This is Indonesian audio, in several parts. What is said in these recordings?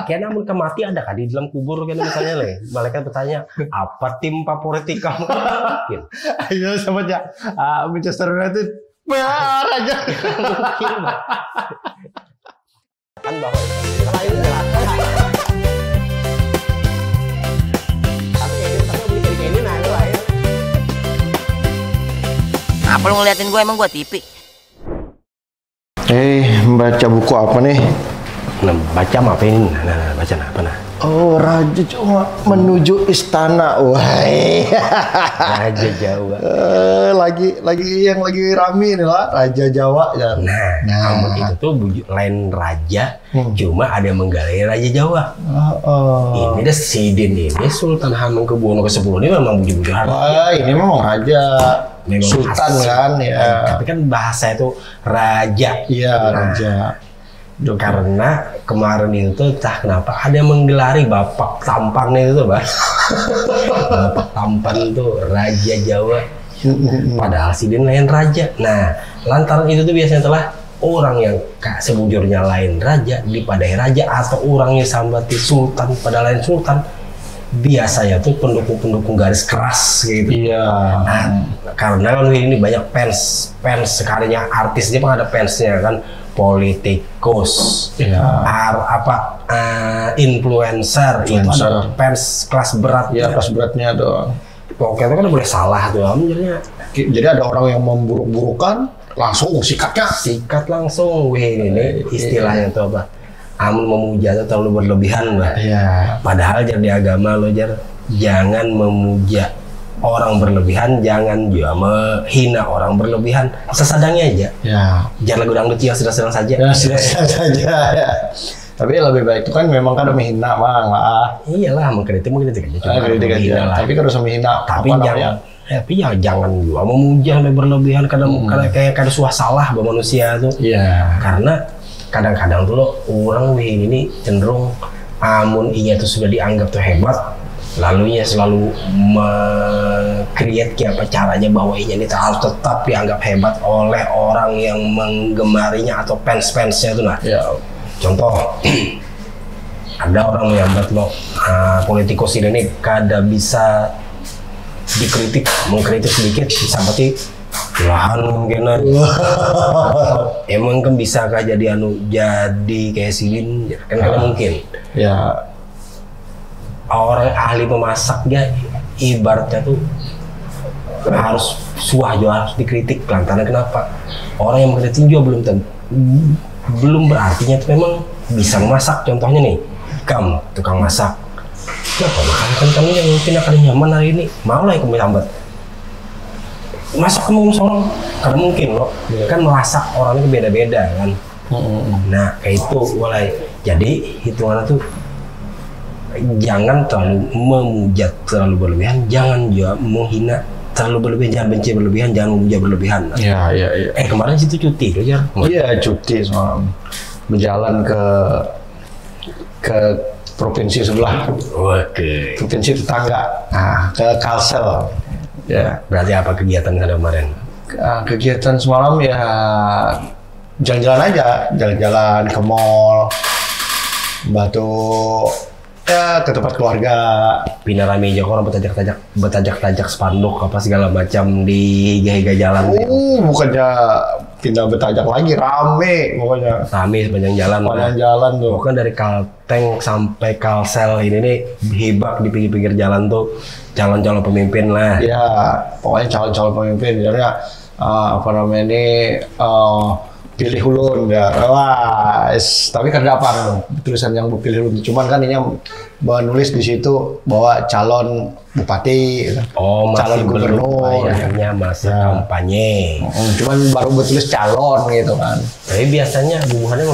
Kayak namun kemati ada kan di dalam kubur kan misalnya nih. Malaikat bertanya, apa tim favorit kamu? Ayo sama aja. Manchester United. Raja. Mungkin kan bahwa lain lah. Tapi kayak ini nah lain. Apa lu ngeliatin gue, emang gue TV? Baca buku apa nih? Nah, baca apa ini? Nah, baca apa nah? Oh, Raja Jawa menuju istana. Wah. Raja Jawa. Lagi yang lagi rame nih lah, Raja Jawa ya. Nah, itu tuh lain raja, cuma ada yang menggalai Raja Jawa. Ini deh Sidin ini Sultan Hamengkubuwono ke-10 ini memang bujur-bujur harta. Wah, ini memang raja. Memang Sultan kan ya. Tapi kan bahasa itu raja. Iya, raja. Karena kemarin itu entah kenapa ada yang menggelari Bapak Tampan itu, Pak. Bapak Tampan itu Raja Jawa. Padahal Sidin lain raja. Nah, lantaran itu tuh biasanya telah orang yang sebujurnya lain raja dipadai raja atau orangnya sambati sultan pada lain sultan. Biasanya tuh pendukung-pendukung garis keras gitu. Iya. Nah, karena kan ini banyak fans sekalinya artis dia kan ada fansnya kan, politikus, influencer itu ada fans kelas berat. Iya, kelas beratnya doang. Pokoknya kan boleh salah tuh, jadi ada orang yang memburuk-burukan langsung sikat langsung. Ini istilahnya tuh apa? Amun memuja itu terlalu berlebihan, Mbak. Iya. Padahal di agama lo jangan memuja orang berlebihan, jangan juga menghina orang berlebihan. Sesadangnya aja. Ya. Jangan lagu dangdut ya sedang-sedang saja. Ya, sedang-sedang saja. Ya. Tapi lebih baik itu kan memang kan menghina lah. Iyalah, mengkritik aja. Kritik aja. Tapi kan harus menghina. Tapi jangan juga memuja sampai berlebihan. Kadang kayak suah salah buat manusia tuh. Iya. Karena kadang-kadang tuh lo orang ini cenderung amun inya tuh sudah dianggap tuh hebat, lalu ia selalu meng-create apa caranya bahwa inya ini harus tetap dianggap hebat oleh orang yang menggemarinya atau fans-fansnya tuh nah. Ya. Contoh, ada orang yang lo politikus ini kada bisa dikritik, mengkritik sedikit seperti lahan mungkin emang kan bisa kah jadi kayak Sidin kan mungkin ya. Orang ahli memasaknya ibaratnya tuh harus harus dikritik lantaran kenapa orang yang mengkritik juga belum berartinya tuh memang bisa memasak. Contohnya nih tukang masak, kenapa makanan kamu yang mungkin akan nyaman hari ini mau lah kamu tambat masak kamu misalnya, karena mungkin loh kan memasak orangnya beda-beda kan. Nah kayak itu mulai jadi hitungannya tuh jangan terlalu memuja terlalu berlebihan, jangan juga menghina terlalu berlebihan, jangan benci berlebihan, jangan memuja berlebihan. Iya. Kemarin situ cuti loh Jar. Iya cuti semalam, berjalan ke provinsi sebelah. Oke. Provinsi tetangga. Nah, ke Kalsel. Ya, berarti apa kegiatan sana kemarin? Kegiatan semalam ya jalan-jalan aja, jalan-jalan ke mall, ya ke tempat keluarga. Pindah rame aja orang bertajak-tajak spanduk apa segala macam di higa-higa jalan. Bukannya pindah bertajak lagi, rame pokoknya. Rame sepanjang jalan. Sepanjang jalan tuh. Pokoknya dari Kalteng sampai Kalsel ini nih hibak di pinggir-pinggir jalan tuh calon-calon pemimpin lah. Iya, pokoknya calon-calon pemimpin. Jadi pilih ulun ya. Wah, tapi kada apa tulisan yang pilih ulun. Cuman kan ini menulis di situ bahwa calon bupati, calon gubernur, bayarnya masih kampanye. Cuman baru bertulis calon gitu kan. Tapi biasanya hubungannya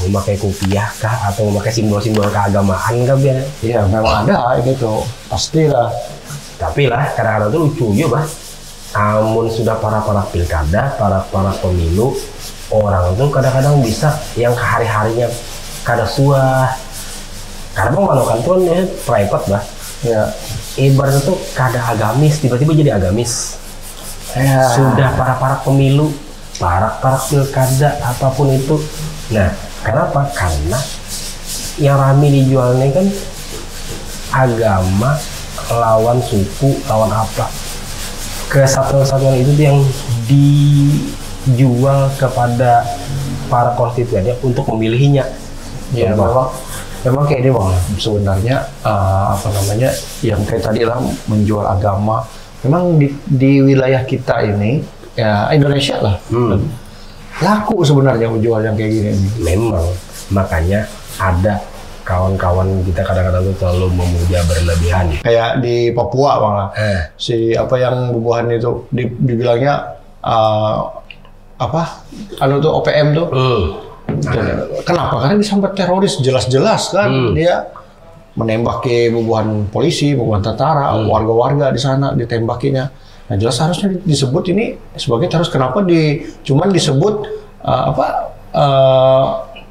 memakai kopiah kah atau memakai simbol-simbol keagamaan kah biar? Iya, memang ada gitu. Pastilah. Tapi lah kadang-kadang tuh lucu juga, amun sudah para pilkada, para pemilu, orang tuh kadang-kadang bisa yang hari-harinya kada suah. Karena kan tuh private bah. Ya. Ibaratnya tuh kada agamis, tiba-tiba jadi agamis. Ya. Sudah para pemilu, para pilkada apapun itu. Nah, kenapa? Karena yang rame dijualnya kan agama lawan suku lawan apa, kesatuan-kesatuan itu yang dijual kepada para konstituennya untuk memilihinya. Ya, memang kayak ini bang, sebenarnya apa namanya yang kayak tadi lah menjual agama. Memang di wilayah kita ini ya Indonesia lah laku sebenarnya menjual yang kayak gini. Memang makanya ada kawan-kawan kita kadang-kadang tuh terlalu memuja berlebihan. Kayak di Papua malah si apa yang bubuhan itu dibilangnya apa anu tuh OPM tuh. Kenapa? Karena disambat teroris jelas-jelas kan dia menembak ke bubuhan polisi, bubuhan tentara, warga-warga di sana ditembakinya. Nah jelas harusnya disebut ini sebagai teroris. Kenapa cuman disebut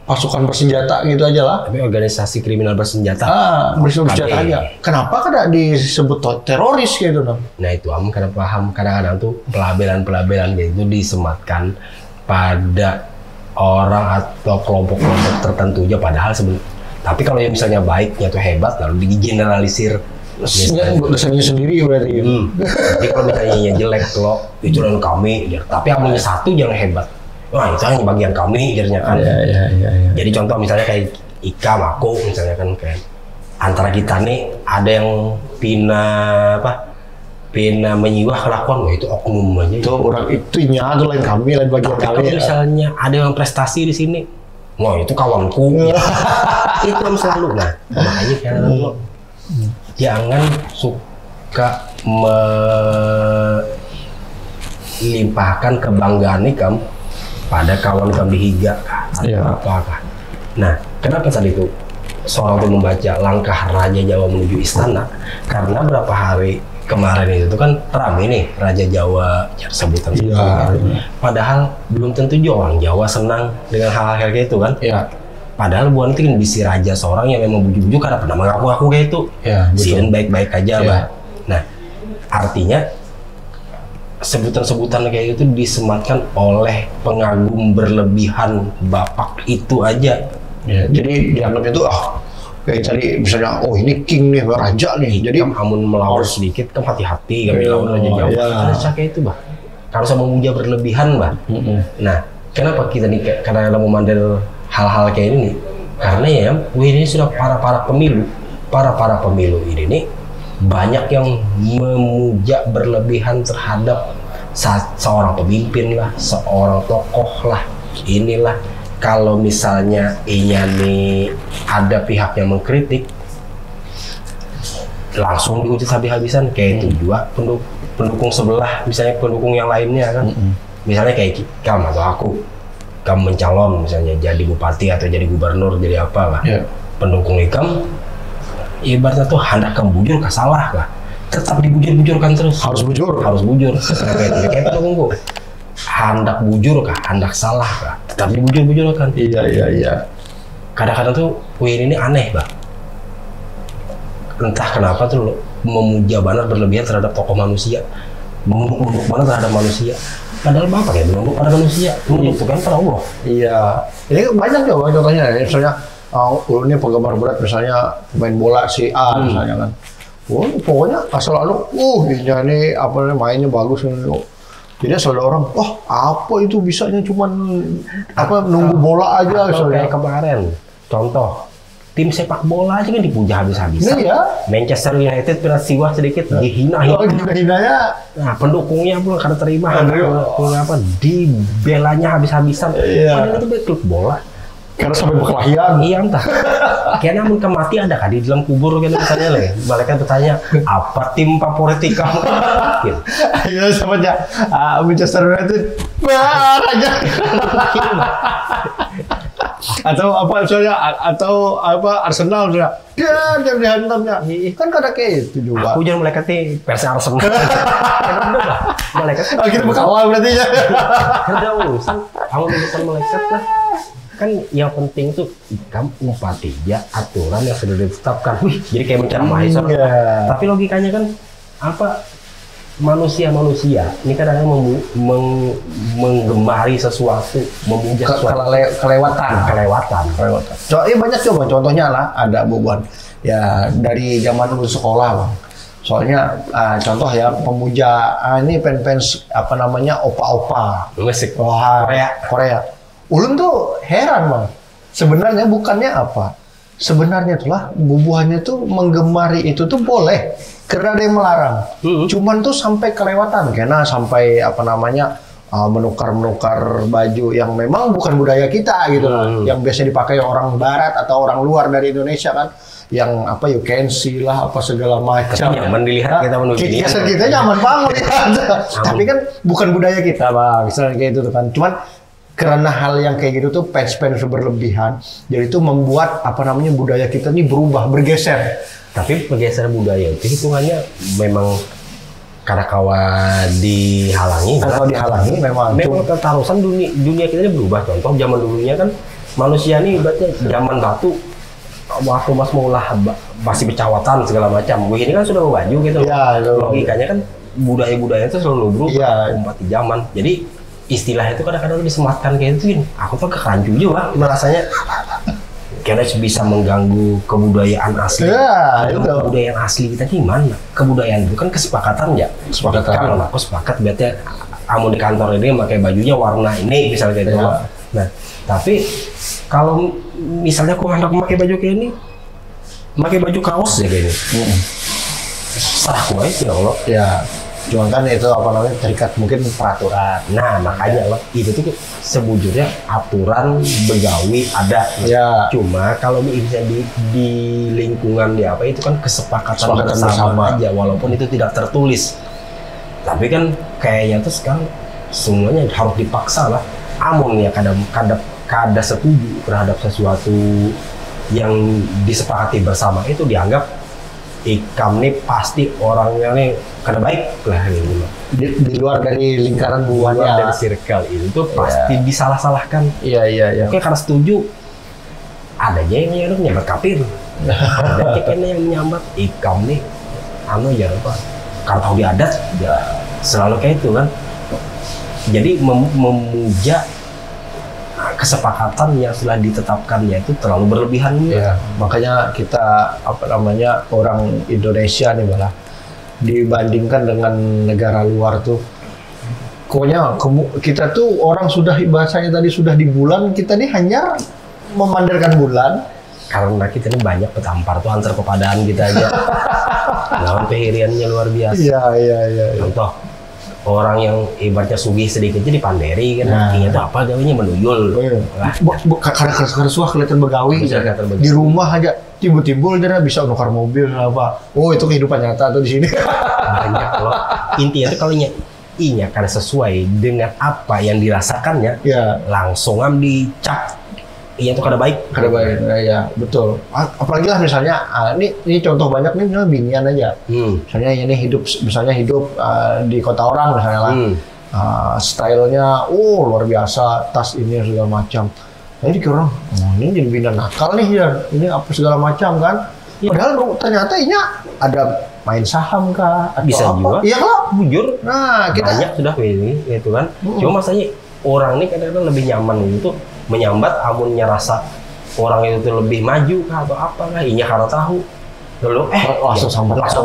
pasukan bersenjata gitu aja lah. Tapi organisasi kriminal bersenjata. Bersenjata aja. Kenapa kada disebut teroris gitu dong? Nah itu kenapa kadang-kadang tuh pelabelan-pelabelan gitu disematkan pada orang atau kelompok-kelompok tertentu aja, padahal sebenarnya. Tapi kalau yang misalnya baiknya tuh hebat, lalu digeneralisir. Misalnya sendiri berarti. Jadi kalau misalnya jelek kalau itu dan kami, tapi amalnya satu jangan hebat. Wah itu hanya bagian kami, jadinya kan. Iya. Jadi contoh misalnya kayak Ika, aku misalnya kan kayak antara kita nih ada yang pina menyiwah kelakuan, wah itu oknum aja. Itu orang itunya, itu lain kami, lain bagian kami. Kalau misalnya ada yang prestasi di sini, wah itu kawanku. Itu yang selalu. Nah makanya kan jangan suka melimpahkan kebanggaan ikam pada kawan kamu dihiga atau apakah. Nah kenapa tadi itu seorang itu membaca langkah Raja Jawa menuju istana, karena berapa hari kemarin itu kan ramai nih Raja Jawa sebutan padahal belum tentu juga orang Jawa senang dengan hal-hal kayak itu kan. Padahal bukan itu kan bisi raja seorang yang memang bujuk-bujuk karena pernah mengaku-ngaku kayak itu. Sien baik-baik aja bah. Nah artinya sebutan-sebutan kayak itu disematkan oleh pengagum berlebihan bapak itu aja. Jadi dianggapnya tuh kayak tadi misalnya ini king nih, raja nih. Jadi amun melawan sedikit kan hati-hati kami lawan Raja Jawa. Karena kayak itu bah. Karena sama memuja berlebihan bah. Nah kenapa kita nih karena memandang hal-hal kayak ini? Karena ya ini sudah para pemilu ini nih banyak yang memuja berlebihan terhadap seorang pemimpin lah, seorang tokoh lah, inilah. Kalau misalnya nih ada pihak yang mengkritik, langsung dihujat habis-habisan. Kayak itu juga pendukung sebelah, misalnya pendukung yang lainnya kan. Misalnya kayak kamu atau aku, kamu mencalon misalnya jadi bupati atau jadi gubernur, jadi apa lah. Pendukung ikam, ibaratnya tuh hendak kamu bujur kah salah lah. Tetap dibujur-bujurkan terus. Harus bujur. Kayak pendukungku. Hendak bujur kah, hendak salah kah, tetap dibujur-bujurkan. Iya. Kadang-kadang tuh Win ini aneh bah. Entah kenapa tuh memuja banget berlebihan terhadap tokoh manusia, menunduk banget terhadap manusia. Padahal bapak ya menunduk pada manusia, menunduk kan pada Allah. Iya. Ini banyak juga contohnya. Misalnya ini penggemar berat, misalnya pemain bola si A misalnya kan. Pokoknya asal ini apa mainnya bagus. Jadi asal ada orang, apa itu bisanya cuman nunggu bola aja. Kayak kemarin, contoh tim sepak bola aja kan dipuja habis-habisan. Manchester United pernah siwah sedikit, dihinanya. Nah pendukungnya pun kada terima, dibelanya habis-habisan. Padahal itu klub bola. Karena sampai berkelahian. Iya entah. Kayaknya namun kemati ada kah di dalam kubur gitu misalnya lah. Malaikat bertanya, apa tim favorit kamu? Iya sama aja. Manchester United aja. Atau Arsenal sudah. Dia dihantamnya. Kan kada kayak itu juga. Aku jangan malaikat nih Persia Arsenal. Malaikat. Kita berkawan berarti ya. Ada urusan. Kamu bukan malaikat lah. Kan yang penting tuh kamu umpati ya aturan yang sudah ditetapkan. Jadi kayak menceramahi. Tapi logikanya kan manusia ini kadang menggemari sesuatu, memuja sesuatu. Kelewatan. Banyak coba contohnya lah ada Boban ya dari zaman dulu sekolah Bang. Soalnya contoh ya pemuja ini fans apa namanya opa-opa. Musik. Wah, Korea. Ulun tuh heran Bang. Sebenarnya bukannya apa? Sebenarnya itulah bubuhannya tuh menggemari itu tuh boleh karena ada yang melarang. Cuman tuh sampai kelewatan karena sampai apa namanya menukar baju yang memang bukan budaya kita gitu yang biasa dipakai orang barat atau orang luar dari Indonesia kan, yang apa you can see lah apa segala macam. Nyaman dilihat kita menuju ini. Kita nyaman banget tapi kan bukan budaya kita Bang, misalnya kayak itu tuh kan. Cuman karena hal yang kayak gitu tuh fans berlebihan, jadi itu membuat apa namanya budaya kita ini bergeser. Tapi pergeseran budaya itu hitungannya memang karena dihalangi. Kalau dihalangi memang ketarusan dunia kita ini berubah. Contoh zaman dulunya kan manusia ini ibaratnya zaman batu, waktu mas maulah masih bercawatan segala macam. Ini kan sudah maju gitu. Ya, logikanya kan budaya itu selalu berubah umat di zaman. Jadi istilah itu kadang-kadang disematkan kayak itu, aku tuh kerancu juga merasanya karena bisa mengganggu kebudayaan asli. Kebudayaan asli kita gimana? Kebudayaan itu kan kesepakatan ya. Kalau aku sepakat berarti kamu di kantor ini pakai bajunya warna ini misalnya kayak gitu. Nah, tapi kalau misalnya aku hendak pakai baju kayak ini, pakai baju kaos ya kayak ini. Salah gue ya Allah. Ya. Cuma kan itu apa namanya terikat mungkin peraturan. Nah makanya loh itu tuh sebujurnya aturan begawi ada. Ya. Cuma kalau misalnya di lingkungan di apa itu kan kesepakatan bersama aja walaupun itu tidak tertulis. Tapi kan kayaknya tuh sekarang semuanya harus dipaksa lah. Amun ya kada setuju terhadap sesuatu yang disepakati bersama itu dianggap ikam nih pasti orangnya nih kada baik lah gitu. Di luar dari lingkaran buahnya, dari circle itu pasti disalah-salahkan. Iya. Oke, karena setuju ada aja yang nyambat kafir. Ada yang menyambat ikam nih ya apa? Karena tahu di adat ya selalu kayak itu kan. Jadi memuja kesepakatan yang sudah ditetapkannya itu terlalu berlebihan. Ya, makanya kita apa namanya orang Indonesia nih malah dibandingkan dengan negara luar tuh, pokoknya kita tuh orang sudah bahasanya tadi sudah di bulan, kita nih hanya memandarkan bulan karena kita ini banyak petampar tuh antar kepadaan kita aja. Lawan pehiriannya luar biasa. Iya. Contoh orang yang ibaratnya sugih sedikit jadi panderi kan, artinya itu apa gawinya menuyul. Karena suah kelihatan begawi di rumah aja timbul-timbul dia bisa nukar mobil apa. Oh itu kehidupan nyata tuh di sini. Banyak loh. Intinya tuh kalau inya karena sesuai dengan apa yang dirasakannya, langsung dicap. Iya tuh kada baik. Ya betul. Apalagi lah misalnya, ini contoh banyak nih misalnya binian aja. Misalnya ini hidup di kota orang misalnya lah. Stylenya, luar biasa, tas ini segala macam. Nah dikira orang, ini jadi binian nakal nih ya, ini apa segala macam kan. Padahal ternyata ini ada main saham kah? Atau bisa apa? juga. Iya lah, bujur. Nah kita banyak sudah ini, gitu kan. Cuma masanya orang ini kadang-kadang lebih nyaman gitu. Menyambat amunnya rasa orang itu tuh lebih maju kah atau apa kah, inya karena tahu lalu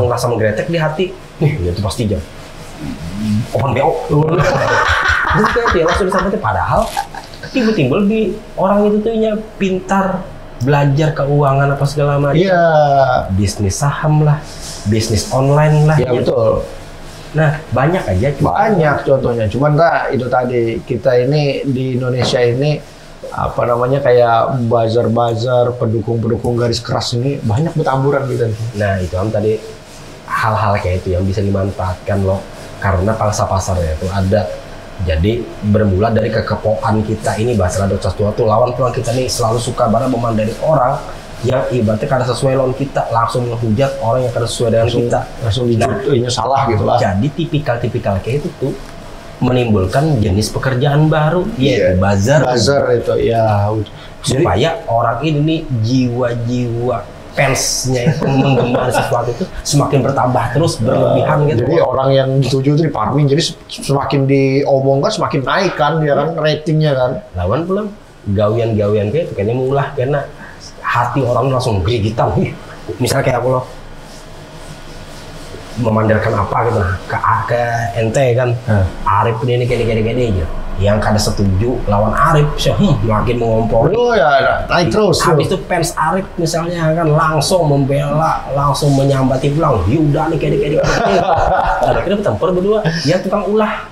langsung menggretek di hati nih itu pasti jam open BO itu kayak dia langsung disampetin, padahal timbul di orang itu tuh nya pintar belajar keuangan apa segala macam, bisnis saham lah, bisnis online lah, betul. Nah banyak aja contohnya, cuman itu tadi kita ini di Indonesia ini apa namanya kayak bazar-bazar pendukung garis keras ini banyak bertaburan gitu. Nah itu kan tadi hal-hal kayak itu yang bisa dimanfaatkan loh karena pangsa pasarnya itu ada. Jadi bermula dari kekepoan kita ini bahasa ada sesuatu lawan peluang kita nih selalu suka banget memandang orang yang ibaratnya kada sesuai lawan kita, langsung menghujat orang yang kada sesuai dengan kita, langsung dijutuinya salah gitu lah. Jadi tipikal kayak itu tuh menimbulkan jenis pekerjaan baru, yaitu bazar itu ya. Supaya orang ini nih jiwa-jiwa fansnya itu menggemar sesuatu itu semakin bertambah terus berlebihan gitu. Jadi orang yang dituju itu di farming, jadi semakin diomongkan semakin naik kan, ya kan ratingnya kan. Lawan pulang gawian-gawian kayak itu kayaknya mulah karena hati orang langsung gigitan. Misalnya kayak aku loh memandarkan apa gitu ke ente kan, Arif ini aja. Yang kada setuju lawan Arif, makin mengompori. Oh ya, naik terus. Habis itu fans Arif misalnya kan langsung membela, langsung menyambati pulang. Yuda nih kayak. Ada kita bertempur berdua. Yang tukang ulah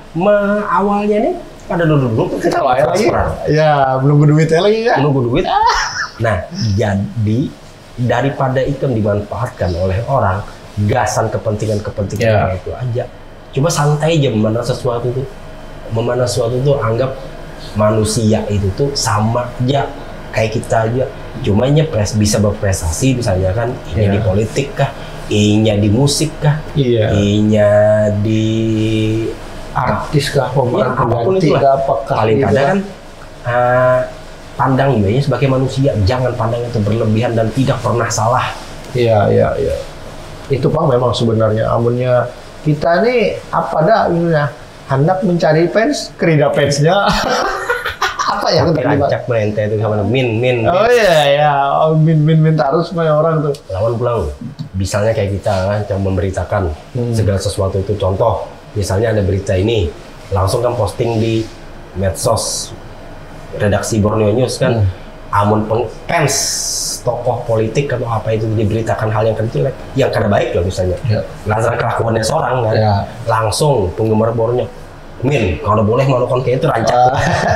awalnya nih pada duduk kita lagi. Ya, belum duit lagi ya. Belum duit. Nah, jadi daripada ikan dimanfaatkan oleh orang, gasan kepentingan itu aja. Coba santai aja memandang sesuatu itu anggap manusia itu tuh sama aja kayak kita aja. Cuma bisa berprestasi misalnya kan, ini di politik kah, ini di musik kah, ini di artis kah, pemeran pengganti kah, paling kadang kan pandang ini sebagai manusia, jangan pandang itu berlebihan dan tidak pernah salah. Iya. Itu Bang memang sebenarnya amunnya kita nih apa dah ininya hendak mencari fans, kerida fansnya apa yang rancak merente itu sama min. Oh iya, min terus banyak orang tuh. Lawan pulang, misalnya kayak kita kan yang memberitakan segala sesuatu itu. Contoh, misalnya ada berita ini, langsung kan posting di medsos redaksi Borneo News kan. Amun fans tokoh politik atau apa itu diberitakan hal yang jelek, yang kada baik loh misalnya, lantaran kelakuannya seorang kan, langsung penggemar Borneo, Min, kalau boleh melakukan kayak itu rancak,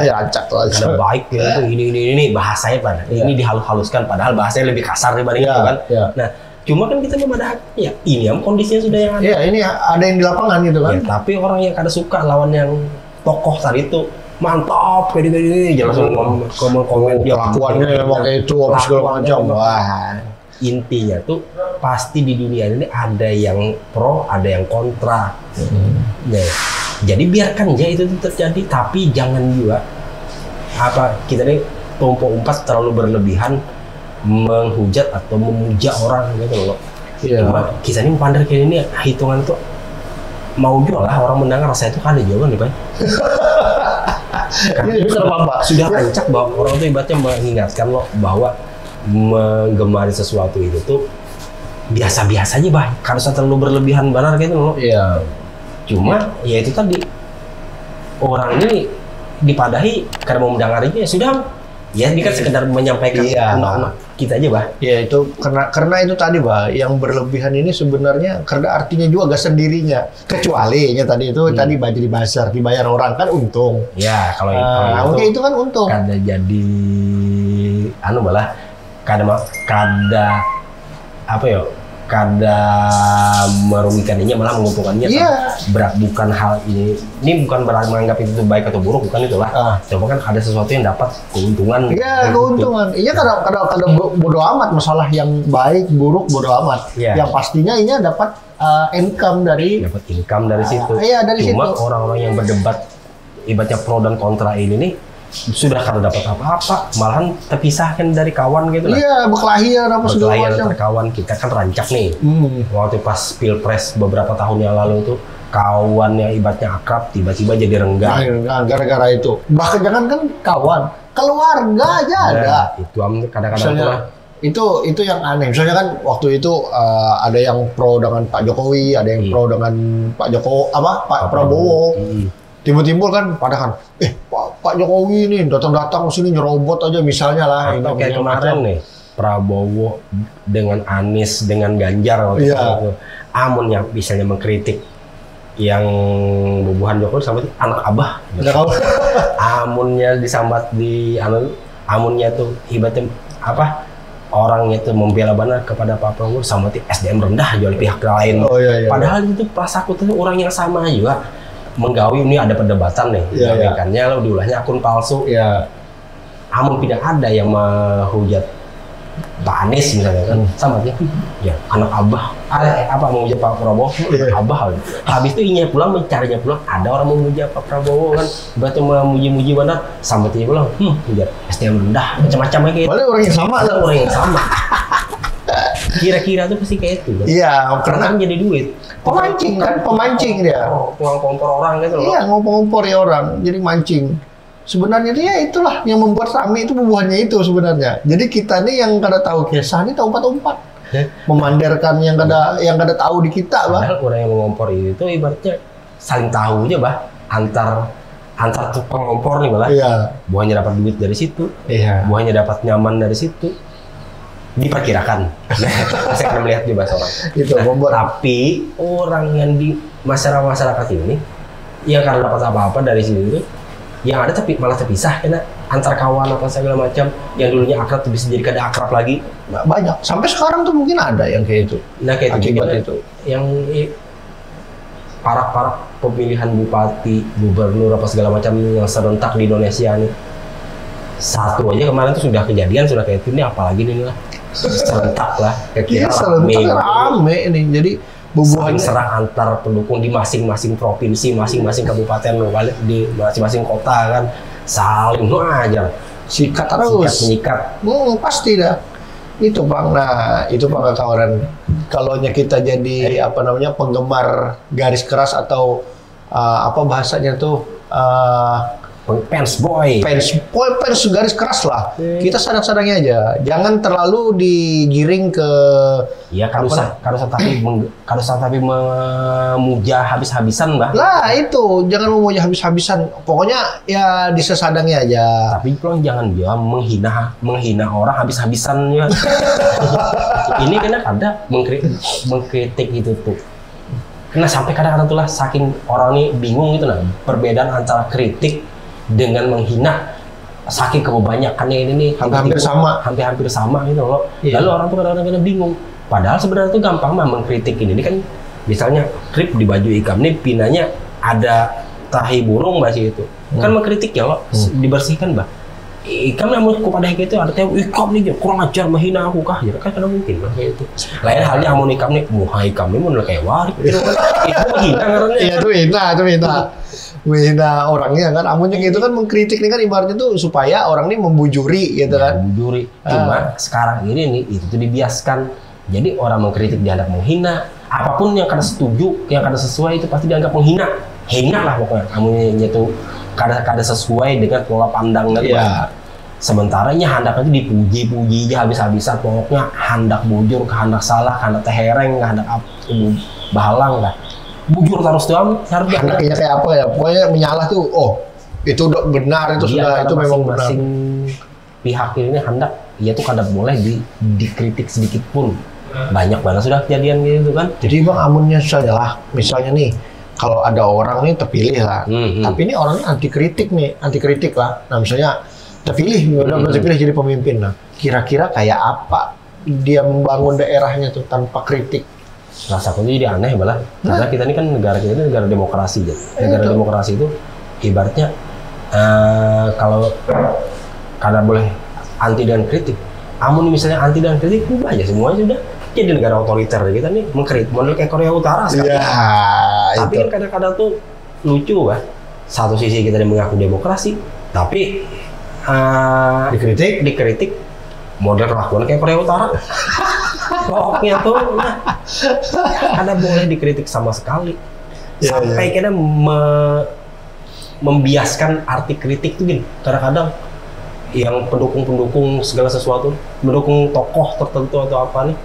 rancak lah, kada baik ya itu ini bahasanya pada, ini dihalus-haluskan, padahal bahasanya lebih kasar dibanding itu kan. Nah, cuma kan kita belum ada haknya, ini yang kondisinya sudah yang ada. Iya, ini ada yang di lapangan gitu kan. Tapi orang yang kada suka lawan yang tokoh tadi itu mantap kayak gini jangan langsung komen dia kelakuannya memang kayak itu apa segala macam. Wah, intinya tuh pasti di dunia ini ada yang pro ada yang kontra. Nah, jadi biarkan aja itu terjadi, tapi jangan juga kita nih tumpuk umpat terlalu berlebihan menghujat atau memuja orang gitu loh. Cuma kita ini pandang kayak ini hitungan tuh mau jual lah orang mendengar rasa itu kan ada jawaban nih Pak. Sudah rancak bahwa orang tuh ibaratnya mengingatkan lo bahwa menggemari sesuatu itu tuh biasa-biasa aja Bah, karena terlalu berlebihan benar gitu loh. Iya. Cuma ya itu tadi orang ini dipadahi karena mau mendengarinya ya sudah. Ya ini kan sekedar menyampaikan kita aja Bah. Ya itu karena itu tadi Bah, yang berlebihan ini sebenarnya karena artinya juga gak sendirinya. Kecuali tadi itu tadi jadi bazar dibayar orang kan untung. Ya kalau itu kan untung. Kada jadi malah kada merugikannya malah menguntungkannya. Berat bukan hal ini bukan berarti menganggap itu baik atau buruk, bukan itulah. Cuma kan ada sesuatu yang dapat keuntungan. Iya, keuntungan. Iya kadang bodo amat masalah yang baik buruk bodo amat. Yang pastinya ini dapat income dari situ. Iya, dari Cuma situ. Orang-orang yang berdebat ibaratnya pro dan kontra ini nih sudah kada dapat apa-apa, malahan terpisahkan dari kawan gitu lah. Iya, berkelahian apa segala macam. Antar kawan kita kan rancak nih. Waktu pas pilpres beberapa tahun yang lalu tuh kawan yang ibaratnya akrab tiba-tiba jadi renggang. Gara-gara itu. Bahkan jangan kan kawan, keluarga aja ada. Itu kadang-kadang itu yang aneh. Misalnya kan waktu itu ada yang pro dengan Pak Jokowi, ada yang pro dengan Pak Prabowo. Timbul-timbul kan padahal Pak Jokowi ini datang sini nyerobot aja misalnya lah. Atau kayak kemarin nih Prabowo dengan Anies dengan Ganjar waktu itu. Amun yang misalnya mengkritik yang bubuhan Jokowi sama anak abah. Amunnya disambat amunnya tuh ibaratnya orangnya tuh membela benar kepada Pak Prabowo sama SDM rendah jual pihak lain. Padahal itu prasaku tuh orang yang sama juga. Menggawi ini ada perdebatan nih, ikannya lo diulahnya akun palsu. Amun tidak ada yang menghujat Pak Anies misalnya kan, sama aja. Ya anak abah, menghujat Pak Prabowo, abah. Habis itu inya pulang mencarinya pulang ada orang menghujat Pak Prabowo kan, berarti memuji-muji benar, sama dia pulang, hujat SDM rendah, macam-macam kayak. Padahal orang yang sama. Kira-kira tuh pasti kayak itu. Kan? Iya, karena kan jadi duit. Pemancing dia. Tukang kompor orang gitu loh. Iya, ngompor-ngompor ya orang, jadi mancing. Sebenarnya dia itulah yang membuat rame itu bubuhannya itu sebenarnya. Jadi kita nih yang kada tahu kisah nih tahu umpat-umpat. Memanderkan yang kada tahu di kita, Bah. Padahal orang yang mengompor itu ibaratnya saling tahu aja, Bah. Antar tukang ngompor nih, Bah. Iya. Buahnya dapat duit dari situ. Iya. Buahnya dapat nyaman dari situ. Diperkirakan. Saya akan melihat juga seorang. Itu membuat. Tapi orang yang di masyarakat ini yang karena dapat apa-apa dari situ itu yang ada tapi malah terpisah karena antar kawan apa segala macam yang dulunya akrab tuh bisa jadi kada akrab lagi. Banyak. Sampai sekarang tuh mungkin ada yang kayak itu. Nah kayak akibat itu. Yang parak pemilihan bupati, gubernur apa segala macam yang serentak di Indonesia nih. Satu aja kemarin tuh sudah kejadian sudah kayak itu, ini apalagi nih lah. Serentak lah. Iya, serentak rame ini. Jadi saling serang antar pendukung di masing-masing provinsi, masing-masing kabupaten, di masing-masing kota kan saling aja sikat terus, menyikat. Pasti dah. Itu Bang. Nah, itu Bang kawan. Kalau kita jadi penggemar garis keras atau apa bahasanya tuh fans boy garis keras lah. Kita sadang-sadangnya aja. Jangan terlalu digiring ke harus tapi memuja habis-habisan, Mbak. Lah itu, jangan memuja habis-habisan. Pokoknya ya disesadangnya aja. Tapi jangan juga menghina orang habis-habisan ya. Ini karena ada mengkritik itu tuh. Karena sampai kadang-kadang tuh lah saking orang ini bingung gitu nah, perbedaan antara kritik dengan menghina saking kebanyakannya ini nih hampir sama gitu loh. Iya. Lalu orang tuh kadang-kadang bingung. Padahal sebenarnya tuh gampang mah mengkritik ini kan misalnya klip di baju Ikam nih pinanya ada tahi burung masih itu. Kan mengkritik ya lo dibersihkan bah. Ikam namun kepada itu ada teh Ikam nih kurang ajar menghina aku kah? Ya kan kada mungkin lah kayak itu. Lain halnya amun Ikam nih Ikam nih mun kayak warik gitu kan. Itu menghina ngarannya. Iya tuh menghina orangnya kan, amunnya gitu kan mengkritik nih kan ibaratnya tuh supaya orang ini membujuri gitu kan. Membujuri. Cuma sekarang ini nih itu tuh dibiaskan. Jadi orang mengkritik dianggap menghina. Apapun yang kada setuju, yang kada sesuai itu pasti dianggap menghina. Hina lah pokoknya. Amunnya tuh kada sesuai dengan pola pandang gitu. Iya. Sementara hendak itu dipuji-puji aja habis-habisan. Pokoknya hendak bujur, hendak salah, hendak tehereng, hendak bahalang lah. Bujur terus tuh hendaknya kayak apa ya, pokoknya menyalah tuh itu udah benar itu sudah itu memang benar. Masing pihak ini hendak ya tuh kada boleh dikritik sedikit pun. Banyak banget sudah kejadian gitu kan. Jadi Bang amunnya saja lah misalnya nih kalau ada orang nih terpilih lah tapi ini orangnya anti kritik lah. Nah misalnya terpilih jadi pemimpin, nah kira-kira kayak apa dia membangun daerahnya tuh tanpa kritik? Rasa aku jadi aneh malah karena kita ini kan negara demokrasi ya. Negara demokrasi itu ibaratnya kalau karena boleh anti dan kritik. Amun misalnya anti dan kritik ubah aja semuanya sudah jadi negara otoriter kita nih mengkritik model kayak Korea Utara sekarang. Tapi kan kadang-kadang tuh lucu bah. Satu sisi kita mengaku demokrasi tapi dikritik model kelakuan kayak Korea Utara. Pokoknya tuh ada boleh dikritik sama sekali sampai kita membiaskan arti kritik tuh gini. Kadang-kadang yang pendukung segala sesuatu mendukung tokoh tertentu atau apa nih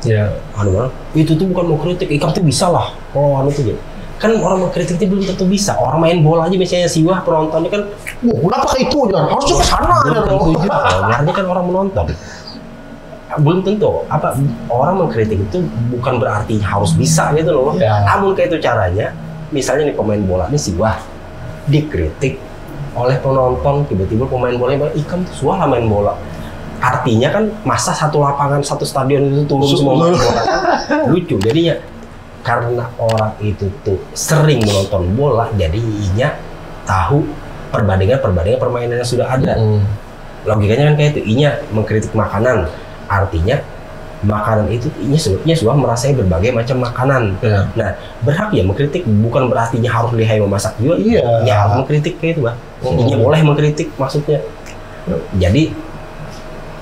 itu tuh bukan mau kritik, Ikam tuh bisa lah tuh gitu. Kan orang mau kritik itu belum tentu bisa. Orang main bola aja misalnya siwah penontonnya kan kenapa itu harusnya ke sana biarnya kan orang menonton belum tentu orang mengkritik itu bukan berarti harus bisa gitu loh. Namun kayak itu caranya misalnya nih pemain bola nih siwah dikritik oleh penonton, tiba-tiba pemain bola Ikam tuh suah main bola. Artinya kan masa satu lapangan satu stadion itu turun semua main bola lucu jadinya karena orang itu tuh sering menonton bola jadinya tahu perbandingan permainan yang sudah ada. Logikanya kan kayak itu, mengkritik makanan artinya makanan itu sebetulnya sudah merasai berbagai macam makanan. Nah berhak ya mengkritik bukan berartinya harus lihai memasak juga. Ya harus mengkritik kayak itu bah. Boleh mengkritik maksudnya. Jadi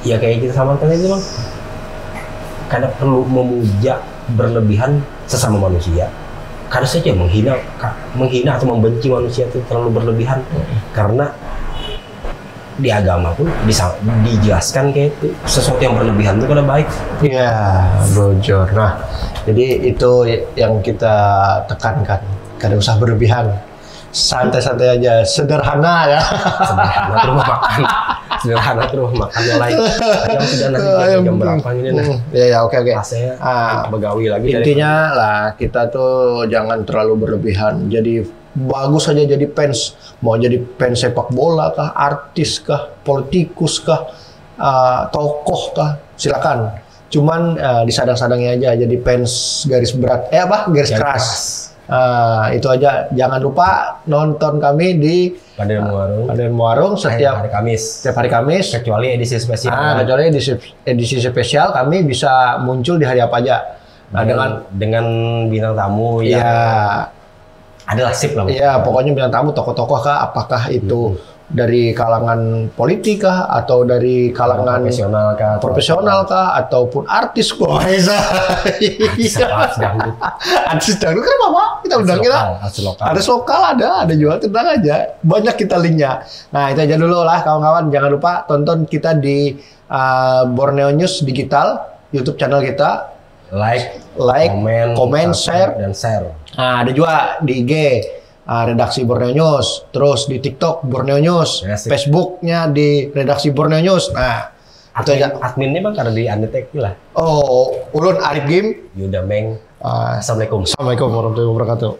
ya kayak kita samakan itu bang. karena perlu memuja berlebihan sesama manusia. Karena saja menghina atau membenci manusia itu terlalu berlebihan. Karena di agama pun bisa dijelaskan kayak itu, sesuatu yang berlebihan itu kada baik. Iya, bojor. Nah, jadi itu yang kita tekankan, kada usah berlebihan, santai-santai aja, sederhana ya. Sederhana tuh rumah makan, sederhana tuh rumah makan mulai. Yang sudah nanti jam berapa ini nah? Ya, oke. Rasanya begawi lagi. Intinya lah kita tuh jangan terlalu berlebihan. Jadi bagus aja jadi fans, mau jadi fans sepak bola kah, artis kah, politikus kah, tokoh kah, silakan. Cuman disadang-sadangnya aja jadi fans garis berat, garis keras. Itu aja. Jangan lupa nonton kami di Pandan Muarung setiap hari Kamis. Kecuali edisi spesial. Kecuali edisi spesial kami bisa muncul di hari apa aja. Dengan bintang tamu yang adalah sip lah. Iya, pokoknya bintang tamu tokoh-tokoh kah, apakah itu dari kalangan politik kah, atau dari kalangan profesional kah, ataupun artis kok bisa. Artis dangdut kan apa? Kita undang artis lokal ada juga, tenang aja. Banyak kita linknya. Nah, itu aja dulu lah kawan-kawan. Jangan lupa tonton kita di Borneo News Digital, YouTube channel kita. Like, komen, share. Nah, ada juga di IG redaksi Borneo News, terus di TikTok Borneo News, Facebooknya di redaksi Borneo News. Nah, adminnya bang karena di Andetek lah. Oh, Ulun Arif Gim, Yuda Meng. Assalamualaikum Warahmatullahi Wabarakatuh.